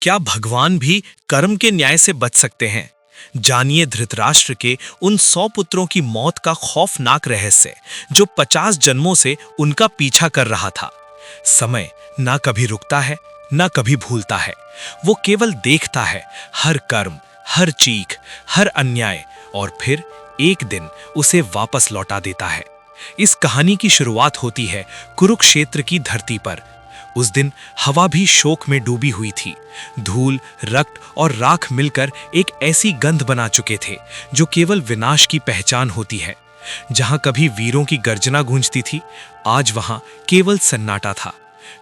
क्या भगवान भी कर्म के न्याय से बच सकते हैं? जानिए धृतराष्ट्र के उन 100 पुत्रों की मौत का खौफनाक रहस्य जो 50 जन्मों से उनका पीछा कर रहा था। समय ना कभी रुकता है, ना कभी भूलता है। वो केवल देखता है हर कर्म, हर चीख, हर अन्याय, और फिर एक दिन उसे वापस लौटा देता है। इस कहानी की शुरुआत होती है कुरुक्षेत्र की धरती पर। उस दिन हवा भी शोक में डूबी हुई थी। धूल, रक्त और राख मिलकर एक ऐसी गंध बना चुके थे जो केवल विनाश की पहचान होती है। जहां कभी वीरों की गर्जना गूंजती थी, आज वहां केवल सन्नाटा था।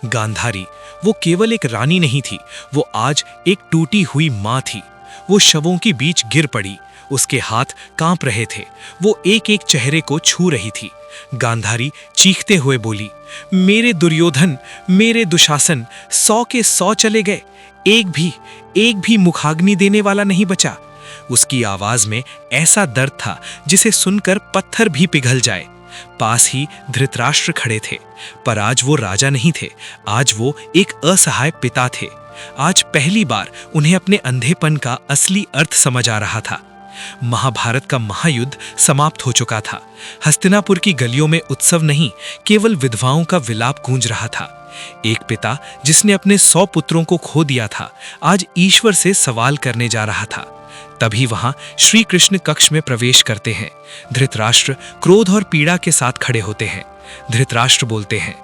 गांधारी वो केवल एक रानी नहीं थी, वो आज एक टूटी हुई मां थी। वो शवों के बीच गिर पड़ी, उसके हाथ कांप रहे थे, वो एक एक चेहरे को छू रही थी। गांधारी चीखते हुए बोली, मेरे दुर्योधन, मेरे दुशासन 100 के 100 चले गए, एक भी मुखाग्नि देने वाला नहीं बचा। उसकी आवाज में ऐसा दर्द था जिसे सुनकर पत्थर भी पिघल जाए। पास ही धृतराष्ट्र खड़े थे, पर आज वो राजा नहीं थे, आज वो एक असहाय पिता थे। आज पहली बार उन्हें अपने अंधेपन का असली अर्थ समझ आ रहा था। महाभारत का महायुद्ध समाप्त हो चुका था। हस्तिनापुर की गलियों में उत्सव नहीं, केवल विधवाओं का विलाप गूंज रहा था। एक पिता जिसने अपने 100 पुत्रों को खो दिया था, आज ईश्वर से सवाल करने जा रहा था। तभी वहां श्री कृष्ण कक्ष में प्रवेश करते हैं। धृतराष्ट्र क्रोध और पीड़ा के साथ खड़े होते हैं। धृतराष्ट्र बोलते हैं,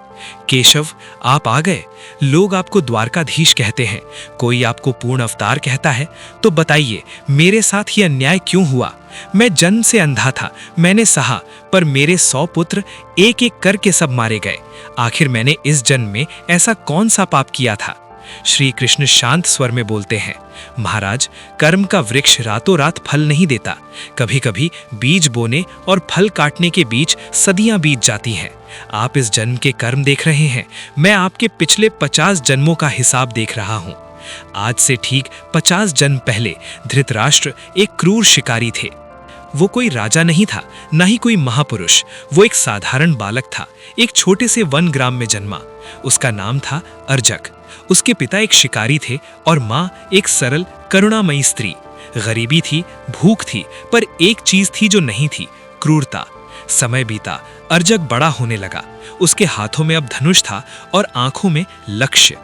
केशव, आप आ गए। लोग आपको द्वारकाधीश कहते हैं, कोई आपको पूर्ण अवतार कहता है। तो बताइए, मेरे साथ ये अन्याय क्यों हुआ? मैं जन्म से अंधा था, मैंने सहा, पर मेरे 100 पुत्र एक एक करके सब मारे गए। आखिर मैंने इस जन्म में ऐसा कौन सा पाप किया था? श्री कृष्ण शांत स्वर में बोलते हैं, महाराज, कर्म का वृक्ष रातों रात फल नहीं देता। कभी कभी बीज बोने और फल काटने के बीच सदियां बीत जाती हैं। आप इस जन्म के कर्म देख रहे हैं, मैं आपके पिछले 50 जन्मों का हिसाब देख रहा हूं। आज से ठीक 50 जन्म पहले धृतराष्ट्र एक क्रूर शिकारी थे। वो कोई राजा नहीं था, न ही कोई महापुरुष। वो एक साधारण बालक था, एक छोटे से वन ग्राम में जन्मा। उसका नाम था अर्जक। उसके पिता एक शिकारी थे और माँ एक सरल करुणामयी स्त्री। गरीबी थी, भूख थी, पर एक चीज थी जो नहीं थी, क्रूरता। समय बीता, अर्जक बड़ा होने लगा। उसके हाथों में अब धनुष था और आंखों में लक्ष्य।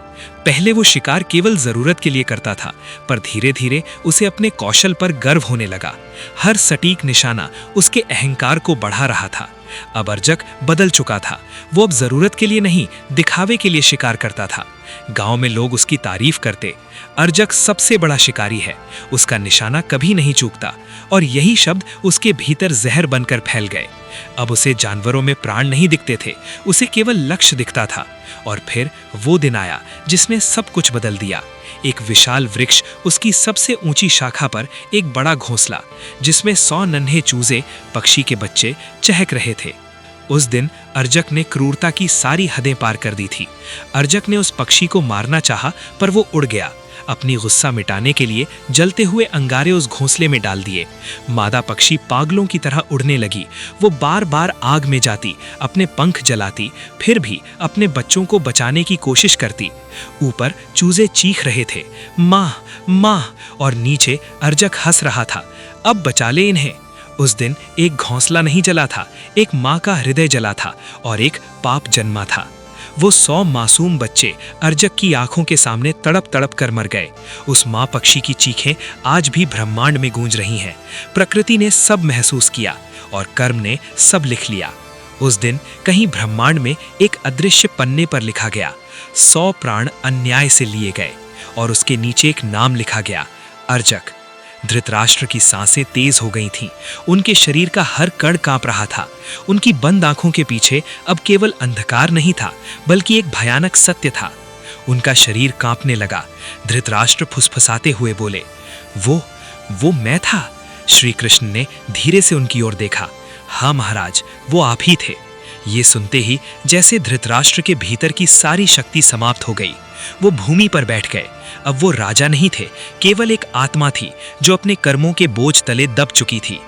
पहले वो शिकार केवल जरूरत के लिए करता था, पर धीरे धीरे उसे अपने कौशल पर गर्व होने लगा। हर सटीक निशाना उसके अहंकार को बढ़ा रहा था। अब अर्जक बदल चुका था। वो अब जरूरत के लिए नहीं, दिखावे के लिए शिकार करता था। गांव में लोग उसकी तारीफ करते, अर्जक सबसे बड़ा शिकारी है, उसका निशाना कभी नहीं चूकता। और यही शब्द उसके भीतर जहर बनकर फैल गए। अब उसे जानवरों में प्राण नहीं दिखते थे, उसे केवल लक्ष्य दिखता था। और फिर वो दिन आया जिसने सब कुछ बदल दिया। एक विशाल वृक्ष, उसकी सबसे ऊंची शाखा पर एक बड़ा घोंसला, जिसमें 100 नन्हे चूजे, पक्षी के बच्चे चहक रहे थे। उस दिन अर्जक ने क्रूरता की सारी हदें पार कर दी थी। अर्जक ने उस पक्षी को मारना चाहा, पर वो उड़ गया। अपनी गुस्सा मिटाने के लिए जलते हुए अंगारे उस घोंसले में डाल दिए। मादा पक्षी पागलों की तरह उड़ने लगी। वो बार बार आग में जाती, अपने पंख जलाती, फिर भी अपने बच्चों को बचाने की कोशिश करती। ऊपर चूजे चीख रहे थे, माँ माँ, और नीचे अर्जक हंस रहा था, अब बचा ले इन्हें। उस दिन एक घोंसला नहीं जला था, एक माँ का हृदय जला था और एक पाप जन्मा था। वो 100 मासूम बच्चे अर्जक की आंखों के सामने तड़प तड़प कर मर गए। उस माँ पक्षी की चीखें आज भी ब्रह्मांड में गूंज रही हैं। प्रकृति ने सब महसूस किया और कर्म ने सब लिख लिया। उस दिन कहीं ब्रह्मांड में एक अदृश्य पन्ने पर लिखा गया, 100 प्राण अन्याय से लिए गए, और उसके नीचे एक नाम लिखा गया, अर्जक। धृतराष्ट्र की सांसें तेज हो गई थीं। उनके शरीर का हर कण कांप रहा था। उनकी बंद आंखों के पीछे अब केवल अंधकार नहीं था, बल्कि एक भयानक सत्य था। उनका शरीर कांपने लगा। धृतराष्ट्र फुसफुसाते हुए बोले, वो मैं था। श्री कृष्ण ने धीरे से उनकी ओर देखा। हाँ महाराज, वो आप ही थे। ये सुनते ही जैसे धृतराष्ट्र के भीतर की सारी शक्ति समाप्त हो गई। वो भूमि पर बैठ गए। अब वो राजा नहीं थे, केवल एक आत्मा थी जो अपने कर्मों के बोझ तले दब चुकी थी।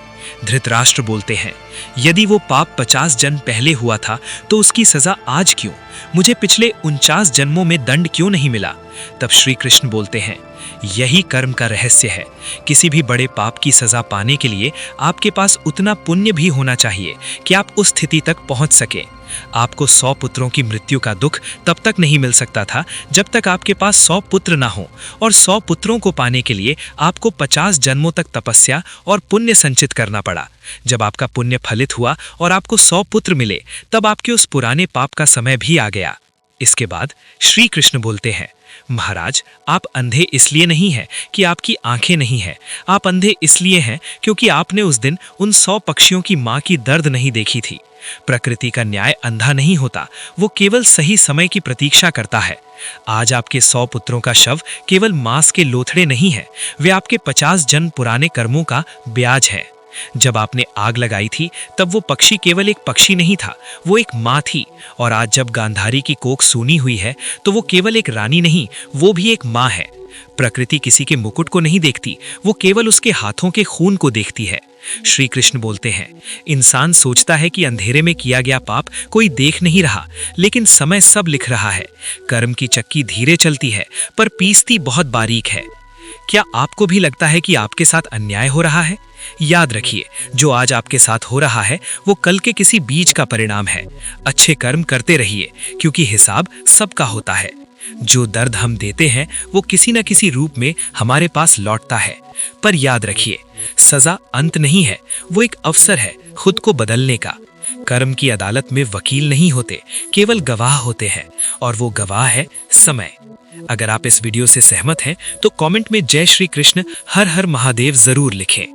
धृतराष्ट्र बोलते हैं, यदि वो पाप 50 जन्म पहले हुआ था तो उसकी सजा आज क्यों? मुझे पिछले 49 जन्मों में दंड क्यों नहीं मिला? तब श्री कृष्ण बोलते हैं, यही कर्म का रहस्य है। किसी भी बड़े पाप की सजा पाने के लिए आपके पास उतना पुण्य भी होना चाहिए कि आप उस स्थिति तक पहुंच सके। आपको 100 पुत्रों की मृत्यु का दुख तब तक नहीं मिल सकता था जब तक आपके पास 100 पुत्र ना हो, और 100 पुत्रों को पाने के लिए आपको 50 जन्मों तक तपस्या और पुण्य संचित करना पड़ा। जब आपका पुण्य फलित हुआ और आपको 100 पुत्र मिले, तब आपके उस पुराने पाप का समय भी आ गया। इसके बाद श्री कृष्ण बोलते हैं, महाराज, आप अंधे इसलिए नहीं हैं कि आपकी आंखें नहीं हैं। आप अंधे इसलिए हैं क्योंकि आपने उस दिन उन 100 पक्षियों की मां की दर्द नहीं देखी थी। प्रकृति का न्याय अंधा नहीं होता, वो केवल सही समय की प्रतीक्षा करता है। आज आपके 100 पुत्रों का शव केवल मांस के लोथड़े नहीं है, वे आपके 50 जन्म पुराने कर्मों का ब्याज है। जब आपने आग लगाई थी तब वो पक्षी केवल एक पक्षी नहीं था, वो एक माँ थी। और आज जब गांधारी की कोख सूनी हुई है तो वो केवल एक रानी नहीं, वो भी एक माँ है। प्रकृति किसी के मुकुट को नहीं देखती, वो केवल उसके हाथों के खून को देखती है। श्री कृष्ण बोलते हैं, इंसान सोचता है कि अंधेरे में किया गया पाप कोई देख नहीं रहा, लेकिन समय सब लिख रहा है। कर्म की चक्की धीरे चलती है पर पीसती बहुत बारीक है। क्या आपको भी लगता है कि आपके साथ अन्याय हो रहा है? याद रखिए, जो आज आपके साथ हो रहा है वो कल के किसी बीज का परिणाम है। अच्छे कर्म करते रहिए, क्योंकि हिसाब सबका होता है। जो दर्द हम देते हैं वो किसी न किसी रूप में हमारे पास लौटता है। पर याद रखिए, सजा अंत नहीं है, वो एक अवसर है खुद को बदलने का। कर्म की अदालत में वकील नहीं होते, केवल गवाह होते हैं, और वो गवाह है समय। अगर आप इस वीडियो से सहमत हैं तो कमेंट में जय श्री कृष्ण हर हर महादेव जरूर लिखें।